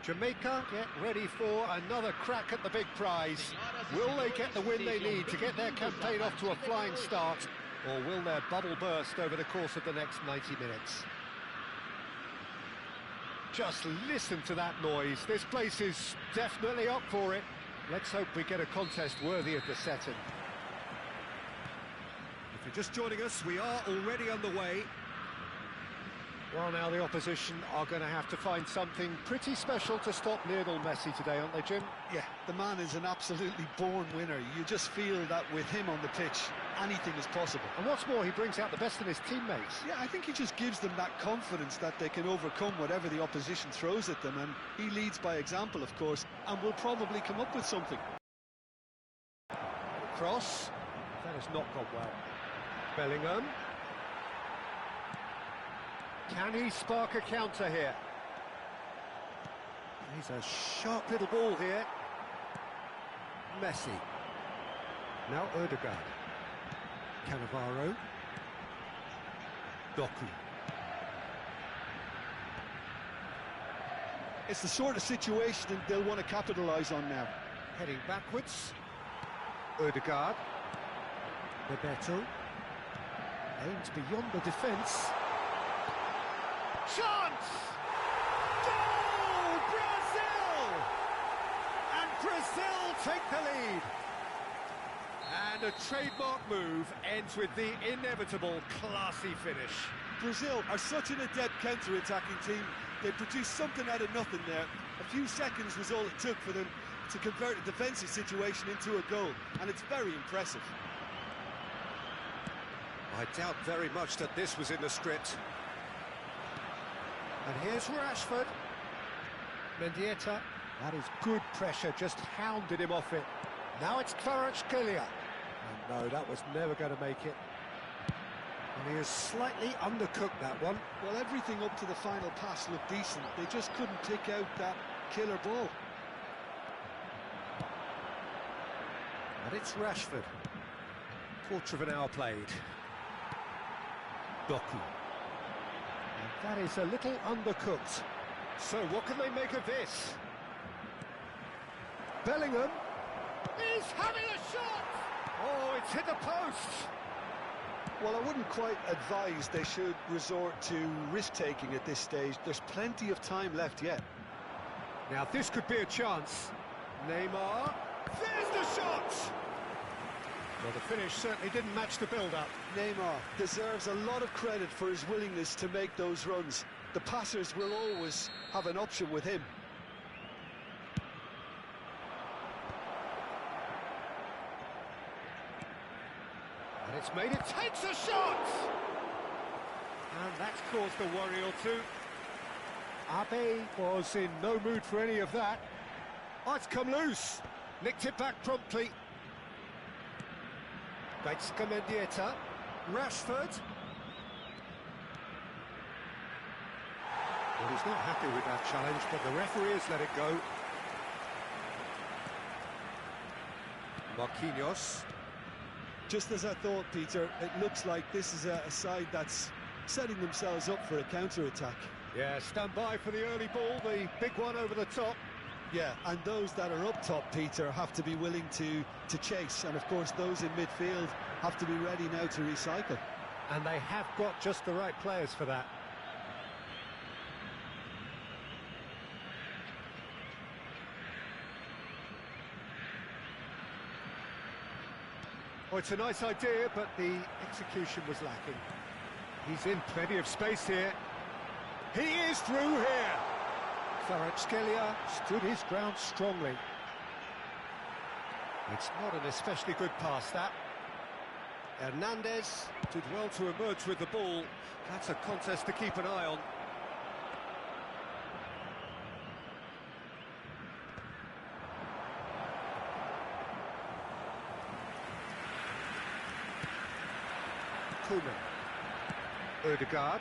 Jamaica get ready for another crack at the big prize. Will they get the win they need to get their campaign off to a flying start, or will their bubble burst over the course of the next 90 minutes? Just listen to that noise. This place is definitely up for it. Let's hope we get a contest worthy of the setting. If you're just joining us, we are already underway. Well, now the opposition are going to have to find something pretty special to stop Lionel Messi today, aren't they, Jim? Yeah, the man is an absolutely born winner. You just feel that with him on the pitch, anything is possible. And what's more, he brings out the best in his teammates. Yeah, I think he just gives them that confidence that they can overcome whatever the opposition throws at them, and he leads by example, of course, and will probably come up with something. Cross. That has not gone well. Bellingham. Can he spark a counter here? He's a sharp little ball here. Messi. Now Odegaard. Cannavaro. Doku. It's the sort of situation they'll want to capitalise on now. Heading backwards. Odegaard. Bebeto. Aims beyond the defence. Chance! Goal! Brazil! And Brazil take the lead. And a trademark move ends with the inevitable classy finish. Brazil are such an adept counter-attacking team. They produced something out of nothing there. A few seconds was all it took for them to convert a defensive situation into a goal, and it's very impressive. I doubt very much that this was in the script. And here's Rashford. Mendieta. That is good pressure, just hounded him off it. Now it's Kvaratskhelia. And no, that was never going to make it. And he has slightly undercooked that one. Well, everything up to the final pass looked decent. They just couldn't pick out that killer ball. And it's Rashford. Quarter of an hour played. Doku. And that is a little undercooked. So what can they make of this? Bellingham. He's having a shot! Oh, it's hit the post! Well, I wouldn't quite advise they should resort to risk-taking at this stage. There's plenty of time left yet. Now this could be a chance. Neymar. There's the shot! Well, the finish certainly didn't match the build-up. Neymar deserves a lot of credit for his willingness to make those runs. The passers will always have an option with him. And it's made it, takes a shot! And that's caused a worry or two. Abe was in no mood for any of that. Oh, it's come loose. Nicked it back promptly. Gaitska Mendieta. Rashford. Well, he's not happy with that challenge, but the referee has let it go. Marquinhos. Just as I thought, Peter, it looks like this is a side that's setting themselves up for a counter-attack. Yeah, stand by for the early ball, the big one over the top. Yeah, and those that are up top, Peter, have to be willing to chase. And, of course, those in midfield have to be ready now to recycle. And they have got just the right players for that. Oh, it's a nice idea, but the execution was lacking. He's in plenty of space here. He is through here. Kvaratskhelia stood his ground strongly. It's not an especially good pass, that. Hernandez did well to emerge with the ball. That's a contest to keep an eye on. Koeman. Odegaard.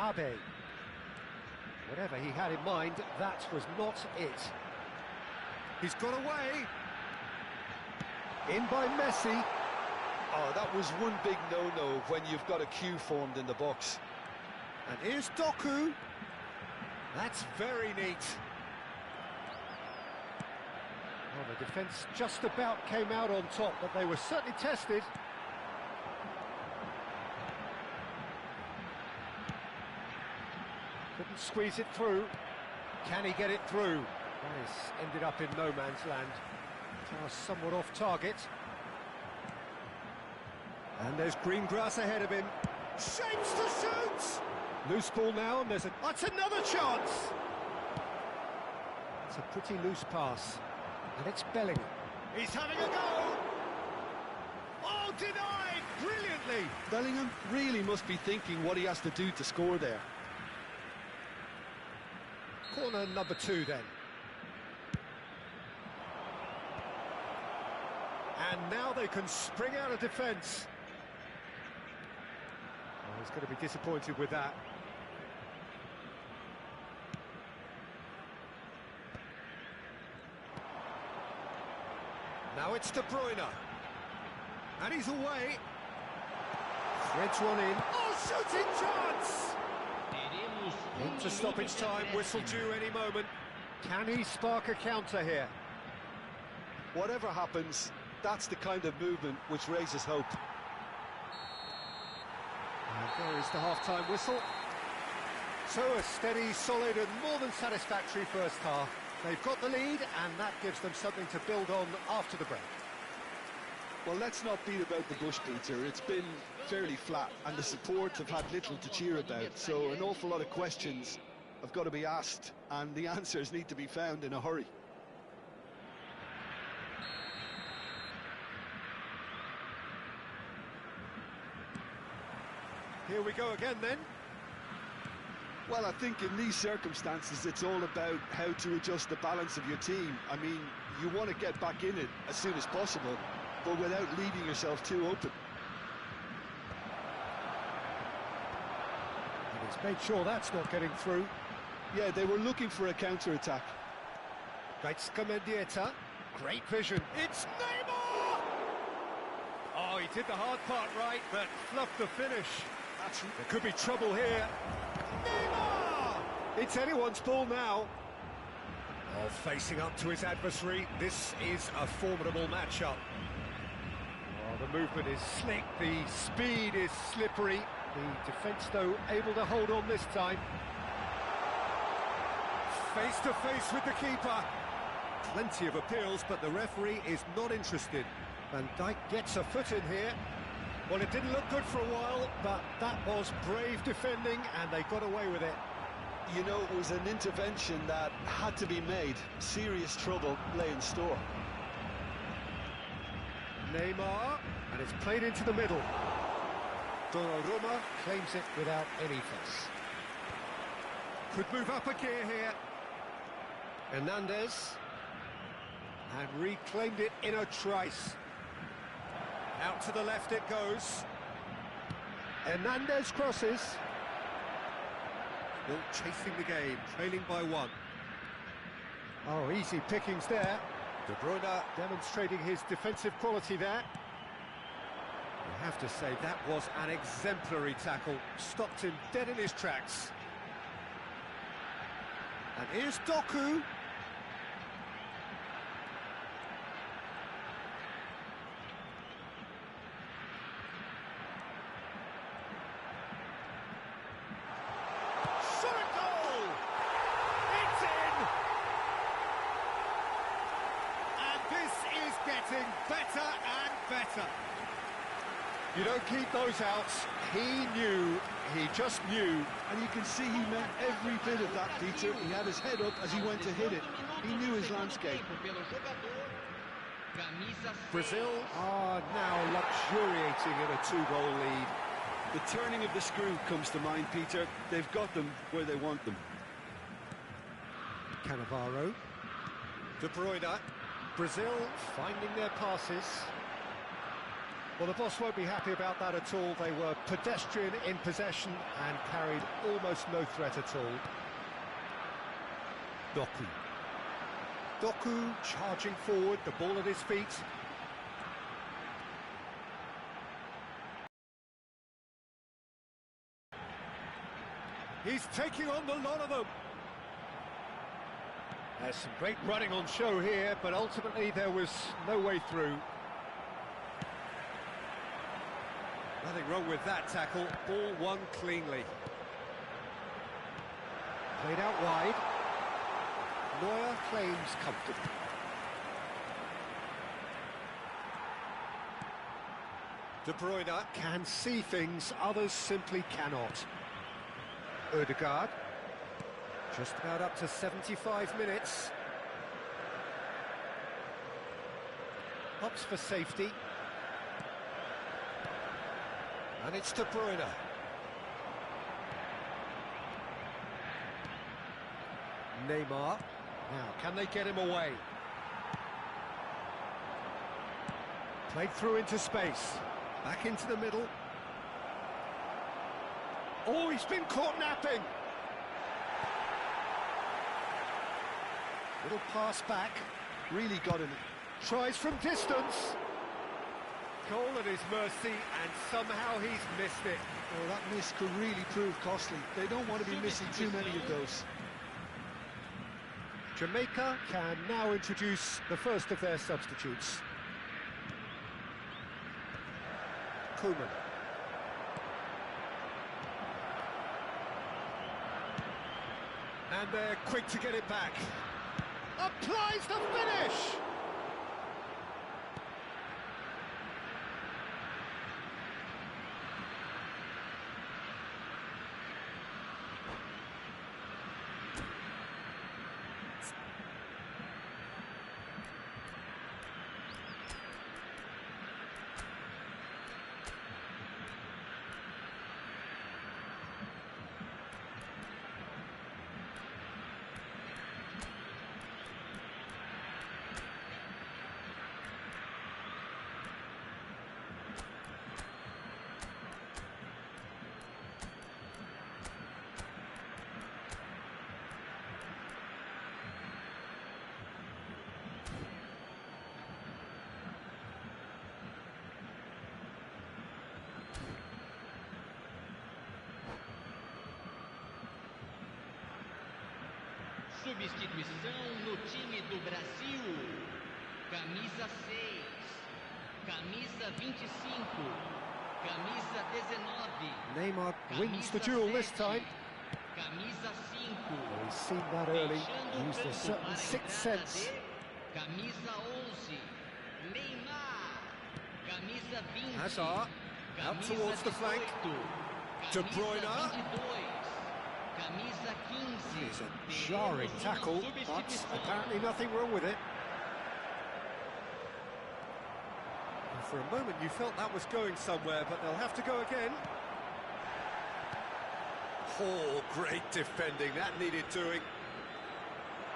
Abe. Whatever he had in mind, that was not it. He's got away. In by Messi. Oh, that was one big no-no when you've got a queue formed in the box. And here's Doku. That's very neat. Well, the defence just about came out on top, but they were certainly tested. Couldn't squeeze it through. Can he get it through? That has ended up in no man's land. Pass somewhat off target. And there's green grass ahead of him. Shapes to shoot! Loose ball now, and that's another chance! It's a pretty loose pass. And it's Bellingham. He's having a go! Oh, denied! Brilliantly! Bellingham really must be thinking what he has to do to score there. Corner number 2 then. And now they can spring out of defence. Oh, he's going to be disappointed with that. Now it's De Bruyne. And he's away. Threads one in. Oh, shooting chance! Into stoppage time, whistle due any moment. Can he spark a counter here? Whatever happens, that's the kind of movement which raises hope. And there is the half-time whistle. So a steady, solid and more than satisfactory first half. They've got the lead and that gives them something to build on after the break. Well, let's not beat about the bush, Peter. It's been fairly flat and the support have had little to cheer about, so an awful lot of questions have got to be asked and the answers need to be found in a hurry. Here we go again then. Well, I think in these circumstances it's all about how to adjust the balance of your team. I mean, you want to get back in it as soon as possible, but without leaving yourself too open. And he's made sure that's not getting through. Yeah, they were looking for a counter-attack. Mendieta, great vision. It's Neymar! Oh, he did the hard part right, but fluffed the finish. There could be trouble here. Neymar! It's anyone's ball now. Oh, facing up to his adversary, this is a formidable matchup. Oh, the movement is slick, the speed is slippery. The defence, though, able to hold on this time. Face to face with the keeper. Plenty of appeals, but the referee is not interested. Van Dijk gets a foot in here. Well, it didn't look good for a while, but that was brave defending, and they got away with it. You know, it was an intervention that had to be made. Serious trouble lay in store. Neymar, and it's played into the middle. Donnarumma claims it without any fuss. Could move up a gear here. Hernandez. And reclaimed it in a trice. Out to the left it goes. Hernandez crosses. Still chasing the game, trailing by 1. Oh, easy pickings there. De Bruyne demonstrating his defensive quality there. You have to say that was an exemplary tackle. Stopped him dead in his tracks. And here's Doku. Better and better. You don't keep those outs. He knew, he just knew. And you can see he meant every bit of that, Peter. He had his head up as he went to hit it. He knew his landscape. Brazil are now luxuriating in a 2-goal lead. The turning of the screw comes to mind, Peter. They've got them where they want them. Cannavaro. De Bruyne. Brazil finding their passes. Well, the boss won't be happy about that at all. They were pedestrian in possession and carried almost no threat at all. Doku. Doku charging forward, the ball at his feet. He's taking on the lot of them. There's some great running on show here, but ultimately there was no way through. Nothing wrong with that tackle. Ball won cleanly. Played out wide. Neuer claims comfortably. De Bruyne can see things others simply cannot. Odegaard. Just about up to 75 minutes. Opts for safety. And it's De Bruyne. Neymar. Now, can they get him away? Played through into space. Back into the middle. Oh, he's been caught napping. Little pass back. Really got him. Tries from distance. Goal at his mercy, and somehow he's missed it. Oh, that miss could really prove costly. They don't want to be missing too many of those. Jamaica can now introduce the first of their substitutes. Koeman. And they're quick to get it back. Applies the finish! Substituição no time do Brasil. Camisa 6, camisa 25, camisa 19. Neymar wins the duel this time. Camisa 5. Well, he's seen that early, used a certain sixth sense. Camisa 11. Neymar. Camisa 20. Hazard, out towards the flank. De Bruyne. Camisa 15. It's a jarring tackle, but apparently nothing wrong with it. And for a moment you felt that was going somewhere, but they'll have to go again. Oh, great defending, that needed doing.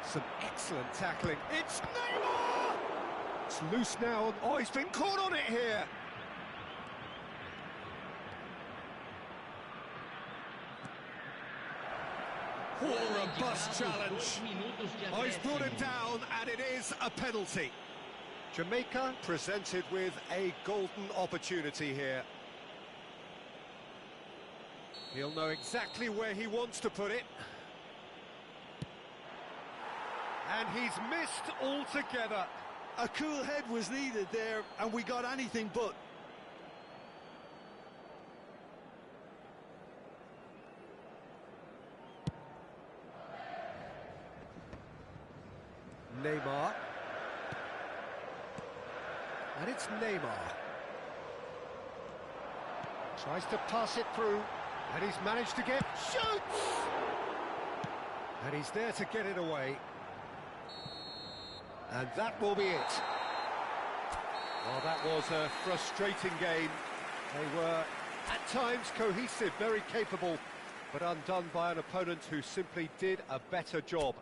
Some excellent tackling. It's Neymar! It's loose now. Oh, he's been caught on it here. What a robust challenge. Oh, he's brought him down, and it is a penalty. Jamaica presented with a golden opportunity here. He'll know exactly where he wants to put it. And he's missed altogether. A cool head was needed there, and we got anything but. Neymar. And it's Neymar. Tries to pass it through, and he's managed to get... Shoots! And he's there to get it away. And that will be it. Well, that was a frustrating game. They were, at times, cohesive, very capable, but undone by an opponent who simply did a better job.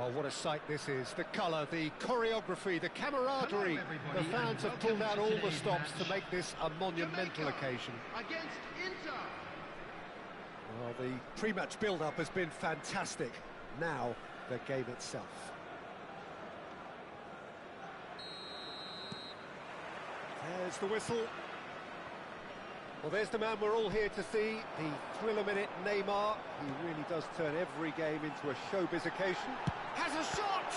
Oh, what a sight this is. The colour, the choreography, the camaraderie. The fans have pulled out all the stops to make this a monumental occasion. Against Inter. Well, the pre-match build-up has been fantastic. Now, the game itself. There's the whistle. Well, there's the man we're all here to see, the thriller-minute Neymar. He really does turn every game into a showbiz occasion. Has a shot!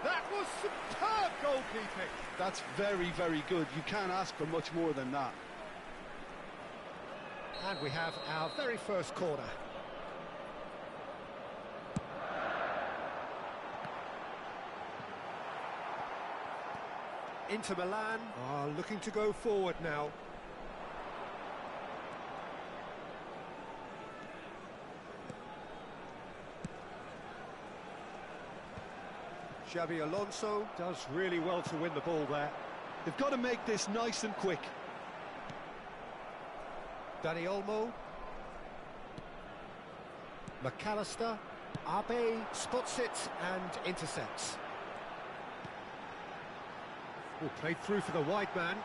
That was superb goalkeeping. That's very, very good. You can't ask for much more than that. And we have our very first corner. Inter Milan are looking to go forward now. Xabi Alonso does really well to win the ball there. They've got to make this nice and quick. Dani Olmo. McAllister. Abe spots it and intercepts. Oh, played through for the wide man.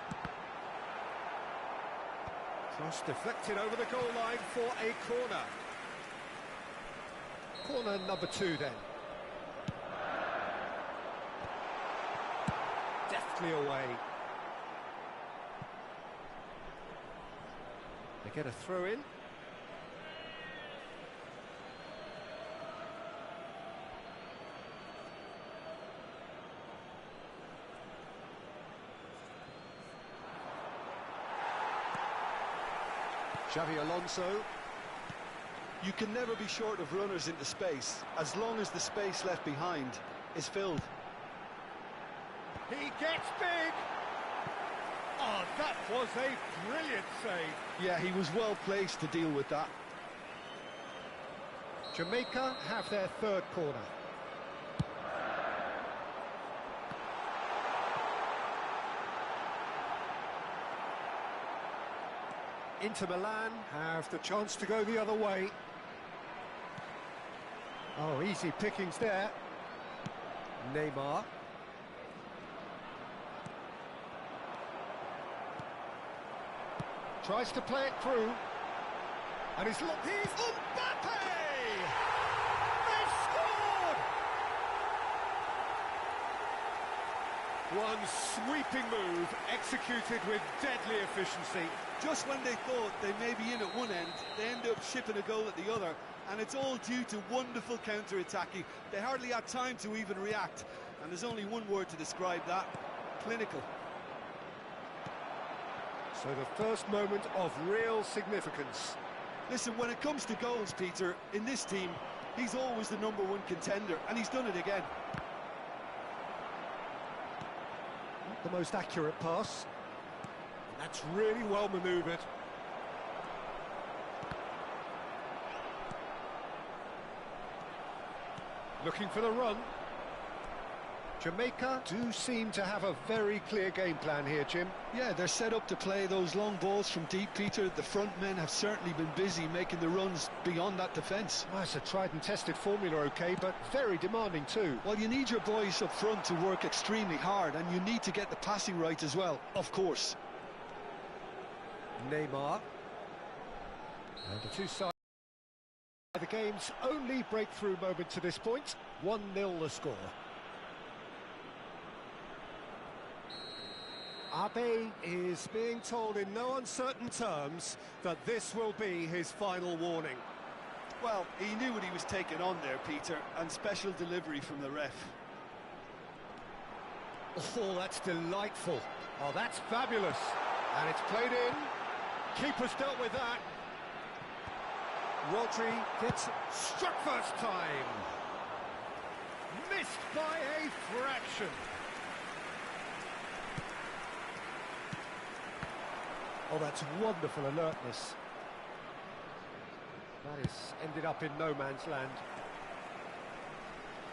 Cross deflected over the goal line for a corner. Corner number 2 then. Deftly away. They get a throw in. Xabi Alonso. You can never be short of runners into space, as long as the space left behind is filled. He gets big! Oh, that was a brilliant save. Yeah, he was well placed to deal with that. Jamaica have their third corner. Inter Milan have the chance to go the other way. Oh, easy pickings there. Neymar. Tries to play it through. And he's Mbappe! They've scored! One sweeping move executed with deadly efficiency. Just when they thought they may be in at one end, they end up shipping a goal at the other, and it's all due to wonderful counter-attacking. They hardly had time to even react, and there's only one word to describe that: clinical. So the first moment of real significance. Listen, when it comes to goals, Peter, in this team, he's always the #1 contender, and he's done it again. Not the most accurate pass. That's really well manoeuvred. Looking for the run. Jamaica do seem to have a very clear game plan here, Jim. Yeah, they're set up to play those long balls from deep, Peter. The front men have certainly been busy making the runs beyond that defence. Well, it's a tried and tested formula, okay, but very demanding too. Well, you need your boys up front to work extremely hard, and you need to get the passing right as well, of course. Neymar. And the two sides. The game's only breakthrough moment to this point. 1-0 the score. Abe is being told in no uncertain terms that this will be his final warning. Well, he knew what he was taking on there, Peter, and special delivery from the ref. Oh, that's delightful. Oh, that's fabulous. And it's played in. Keeper's dealt with that. Rodri gets struck first time. Missed by a fraction. Oh, that's wonderful alertness. That is ended up in no man's land.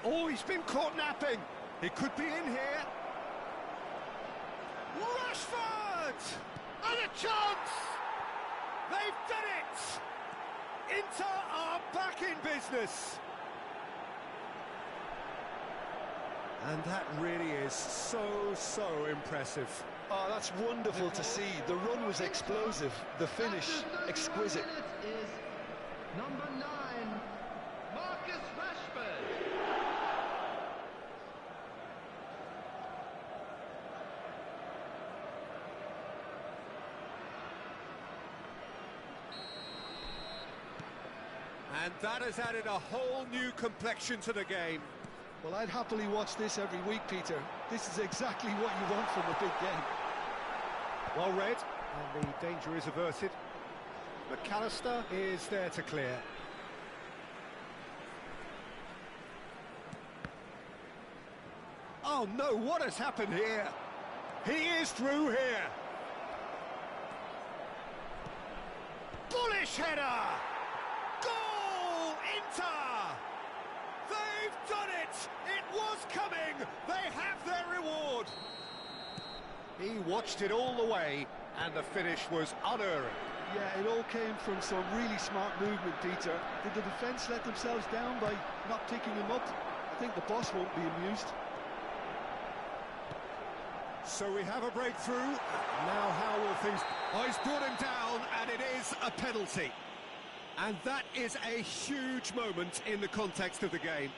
Oh, he's been caught napping. He could be in here. Rashford! And a chance! They've done it! Inter are back in business. And that really is so impressive. Oh, that's wonderful to see. The run was explosive, the finish exquisite. Is number 9, Marcus Rashford. And that has added a whole new complexion to the game. Well, I'd happily watch this every week, Peter. This is exactly what you want from a big game. Well read, and the danger is averted. McAllister is there to clear. Oh no, what has happened here? He is through here. Bullish header! Goal, Inter! They've done it! It was coming! They have their reward! He watched it all the way, and the finish was unerring. Yeah, it all came from some really smart movement, Peter. Did the defence let themselves down by not picking him up? I think the boss won't be amused. So we have a breakthrough. Now how will things... Oh, he's brought him down, and it is a penalty. And that is a huge moment in the context of the game.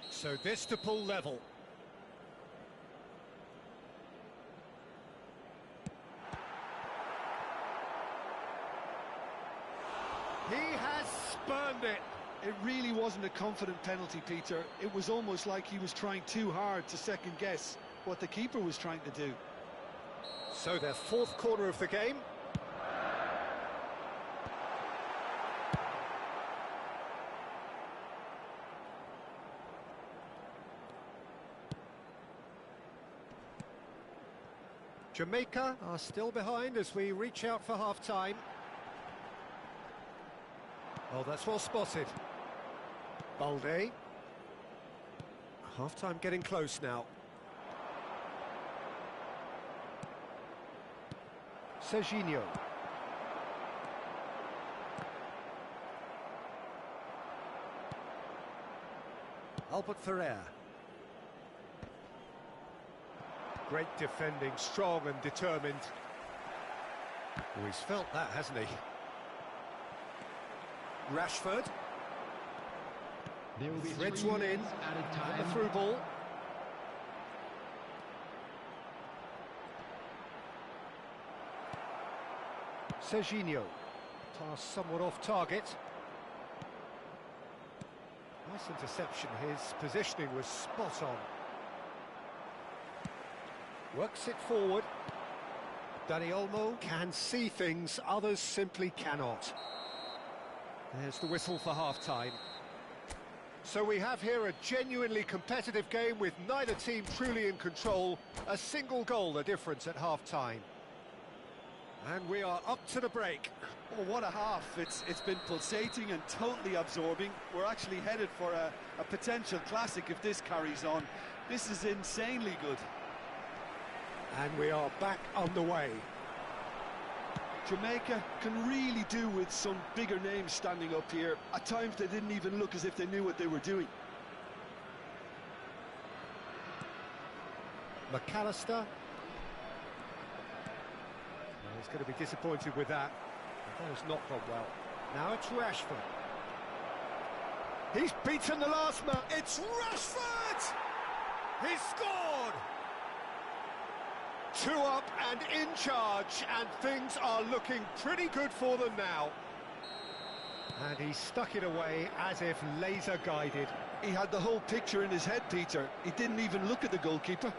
So this to pull level. He has spurned it. It really wasn't a confident penalty, Peter. It was almost like he was trying too hard to second-guess what the keeper was trying to do. So their fourth corner of the game. Jamaica are still behind as we reach out for half-time. Oh, that's well spotted. Balde. Half-time getting close now. Serginho. Albert Ferrer. Great defending, strong and determined. Oh, he's felt that, hasn't he? Rashford. There will be Threads 3 one in, minutes added time. and the through ball. Serginho. Pass somewhat off target. Nice interception, his positioning was spot on. Works it forward. Dani Olmo can see things others simply cannot. There's the whistle for half-time. So we have here a genuinely competitive game with neither team truly in control. A single goal the difference at half-time. And we are up to the break. Oh, what a half. It's been pulsating and totally absorbing. We're actually headed for a potential classic if this carries on. This is insanely good. And we are back on the way. Jamaica can really do with some bigger names standing up here. At times they didn't even look as if they knew what they were doing. McAllister. Well, he's going to be disappointed with that. That has not gone well. Now it's Rashford. He's beaten the last man. It's Rashford! He's scored! 2 up and in charge, and things are looking pretty good for them now. And he stuck it away as if laser guided. He had the whole picture in his head, Peter. He didn't even look at the goalkeeper.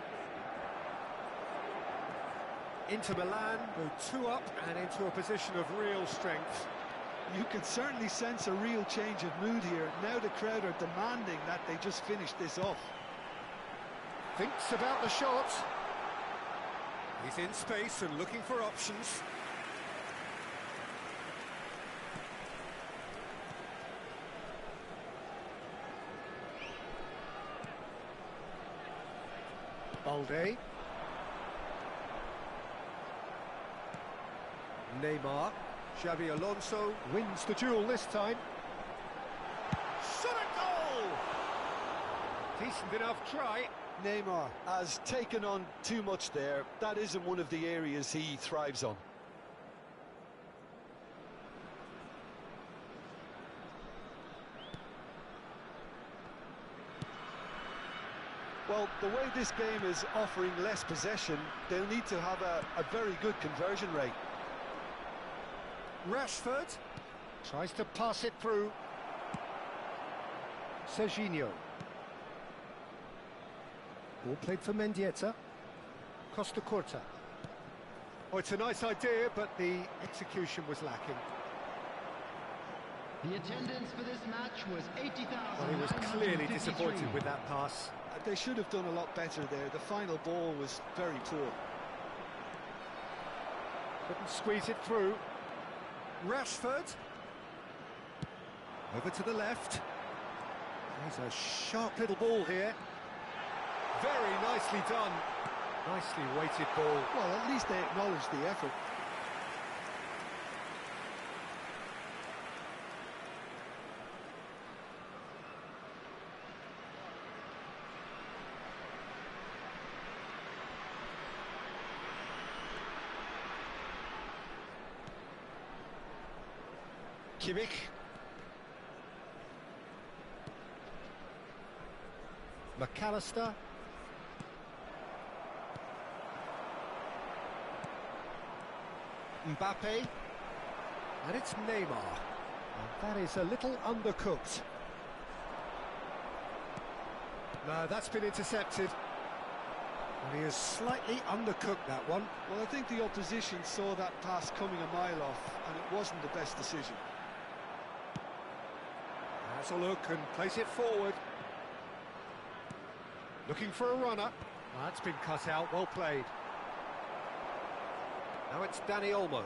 Inter Milan go 2 up and into a position of real strength. You can certainly sense a real change of mood here. Now the crowd are demanding that they just finish this off. Thinks about the shot. He's in space and looking for options. Balde. Neymar. Xabi Alonso wins the duel this time. Shot a goal! Decent enough try. Neymar has taken on too much there. That isn't one of the areas he thrives on. Well, the way this game is offering less possession, they'll need to have a very good conversion rate. Rashford tries to pass it through. Serginho. Ball played for Mendieta. Costa Curta. Oh, it's a nice idea, but the execution was lacking. The attendance for this match was 80,000. Well, he was clearly disappointed with that pass. They should have done a lot better there. The final ball was very poor. Couldn't squeeze it through. Rashford. Over to the left. There's a sharp little ball here. Very nicely done. Nicely weighted ball. Well, at least they acknowledged the effort. Kimmich. McAllister. Mbappe. And it's Neymar. And that is a little undercooked. No, that's been intercepted. And he has slightly undercooked that one. Well, I think the opposition saw that pass coming a mile off, and it wasn't the best decision. Has a look and plays it forward. Looking for a runner. That's been cut out, well played. Now it's Dani Olmo.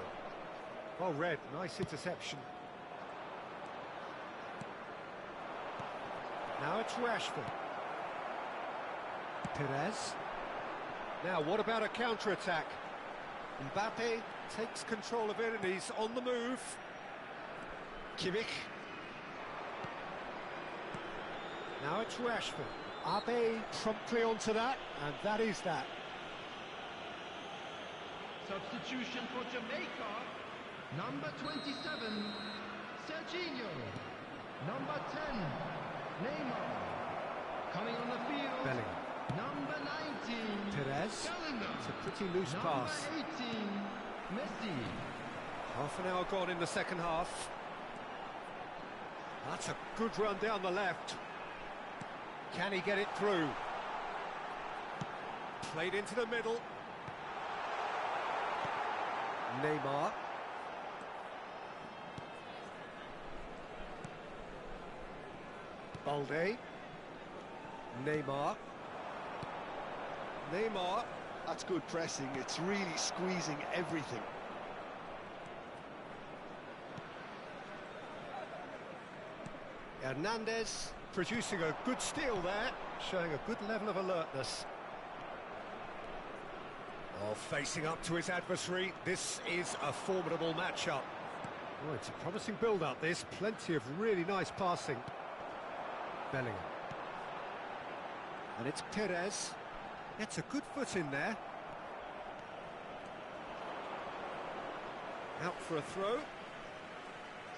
Well read, nice interception. Now it's Rashford. Perez. Now what about a counter-attack? Mbappe takes control of it and he's on the move. Kimmich. Now it's Rashford. Abe promptly onto that, and that is that. Substitution for Jamaica, number 27, Serginho. Number 10, Neymar. Coming on the field, Bellingham. number 19, Perez. Bellingham. It's a pretty loose pass. Number 18, Messi. Half an hour gone in the second half. That's a good run down the left. Can he get it through? Played into the middle. Neymar. Balde. Neymar. Neymar. That's good pressing. It's really squeezing everything. Hernandez producing a good steal there, showing a good level of alertness. Oh, facing up to his adversary, this is a formidable matchup. Oh, it's a promising build-up, this. Plenty of really nice passing. Bellingham. And it's Perez. Gets a good foot in there. Out for a throw.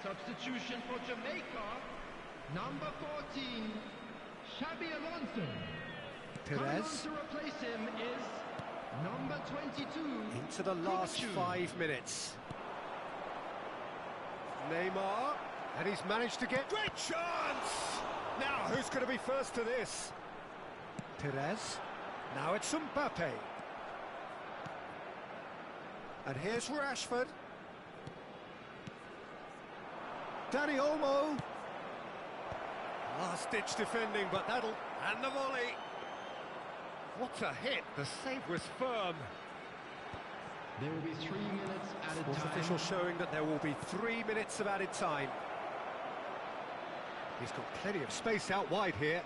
Substitution for Jamaica, number 14, Xabi Alonso. Coming on Perez to replace him is number 22. into the last Kuchu. 5 minutes. Neymar, and he's managed to get great chance. Now, who's going to be first to this? Perez. Now it's Mbappe. And here's Rashford. Dani Olmo. Last-ditch defending, but that'll... And the volley. What a hit. The save was firm. There will be 3 minutes added Fourth time. official showing that there will be 3 minutes of added time. He's got plenty of space out wide here.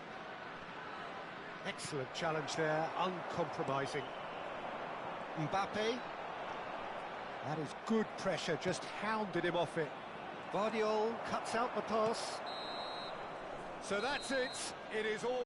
Excellent challenge there, uncompromising. Mbappe. That is good pressure, just hounded him off it. Guardiola cuts out the pass. So that's it. It is all...